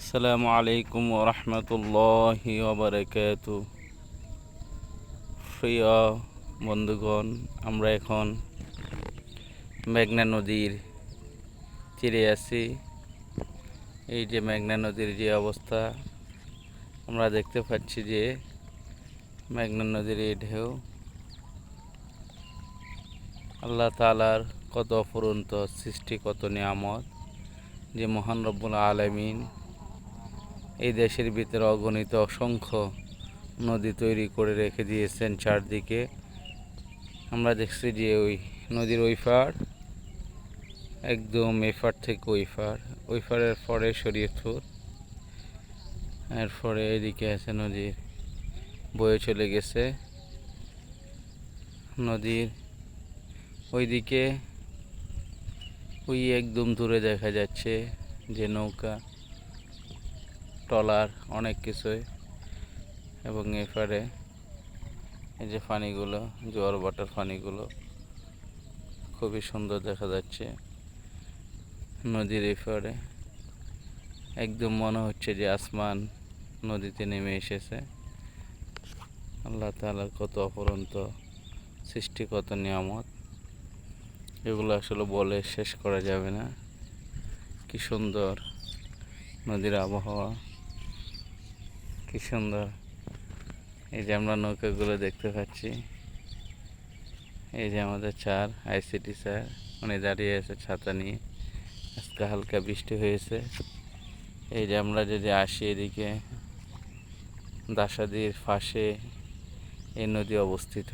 আসসালামু আলাইকুম ওরহমতুল্লাহি ওবারাকাতু। প্রিয় বন্ধুগণ, আমরা এখন মেঘনা নদীর তীরে আছি। এই যে মেঘনা নদীর যে অবস্থা আমরা দেখতে পাচ্ছি, যে মেঘনা নদীর এই ঢেউ আল্লাহ তাআলার কত অফুরন্ত সৃষ্টি, কত নিয়ামত, যে মহান রব্বুল আলামিন এই দেশের ভিতরে অগণিত অসংখ্য নদী তৈরি করে রেখে দিয়েছেন চারদিকে। আমরা দেখছি যে ওই নদীর ওই পার, একদম এপার থেকে ওই পারের পরে শরীয়তপুর, এরপরে এদিকে আছে নদীর বয়ে চলে গেছে। নদীর ওইদিকে ওই একদম দূরে দেখা যাচ্ছে যে নৌকা, ট্রলার, অনেক কিছুই। এবং এপারে এই যে পানিগুলো, জোয়ার ভাটার পানিগুলো খুবই সুন্দর দেখা যাচ্ছে। নদীর এপারে একদম মনে হচ্ছে যে আসমান নদীতে নেমে এসেছে। আল্লাহ তাআলার কত অপরন্ত সৃষ্টি, কত নিয়ামত, এগুলো আসলে বলে শেষ করা যাবে না। কি সুন্দর নদীর আবহাওয়া, কি সুন্দর। এই যে আমরা নৌকাগুলো দেখতে পাচ্ছি, এই যে আমাদের স্যার, আইসিটি স্যার, উনি দাঁড়িয়ে আছে ছাতা নিয়ে। আজকে হালকা বৃষ্টি হয়েছে। এই যে আমরা যদি আসি এদিকে, দাসাদির পাশে এই নদী অবস্থিত।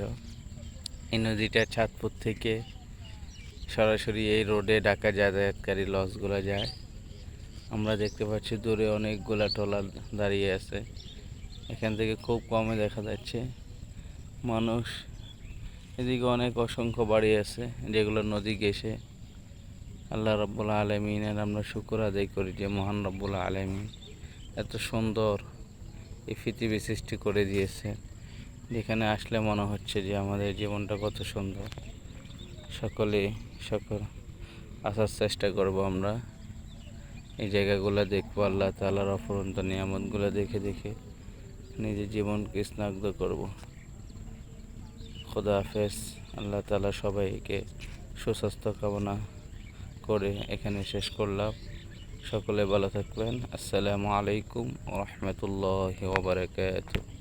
এই নদীটা চাঁদপুর থেকে সরাসরি এই রোডে ঢাকা যাতায়াতকারী লঞ্চগুলো যায়। আমরা দেখতে পাচ্ছি দূরে অনেকগুলা ট্রলার দাঁড়িয়ে আছে। এখান থেকে খুব কমে দেখা যাচ্ছে মানুষ। এদিকে অনেক অসংখ্য বাড়ি আছে যেগুলো নদী ঘেঁষে। আল্লাহ রাব্বুল আলামিনের আমরা শুকর আদায় করি যে মহান রাব্বুল আলামিন এত সুন্দর এই পৃথিবী সৃষ্টি করে দিয়েছে, যেখানে আসলে মনে হচ্ছে যে আমাদের জীবনটা কত সুন্দর। সকলে আসার চেষ্টা করব আমরা, এই জায়গাগুলো দেখবো, আল্লাহ তাআলার অফুরন্ত নিয়ামতগুলো দেখে দেখে নিজের জীবনকে স্নাগ্ধ করব। খোদা হাফেজ। আল্লাহ তাআলা সবাইকে সুস্বাস্থ্য কামনা করে এখানে শেষ করলাম। সকলে ভালো থাকবেন। আসসালামু আলাইকুম ওয়া রাহমাতুল্লাহি ওয়া বারাকাতুহু।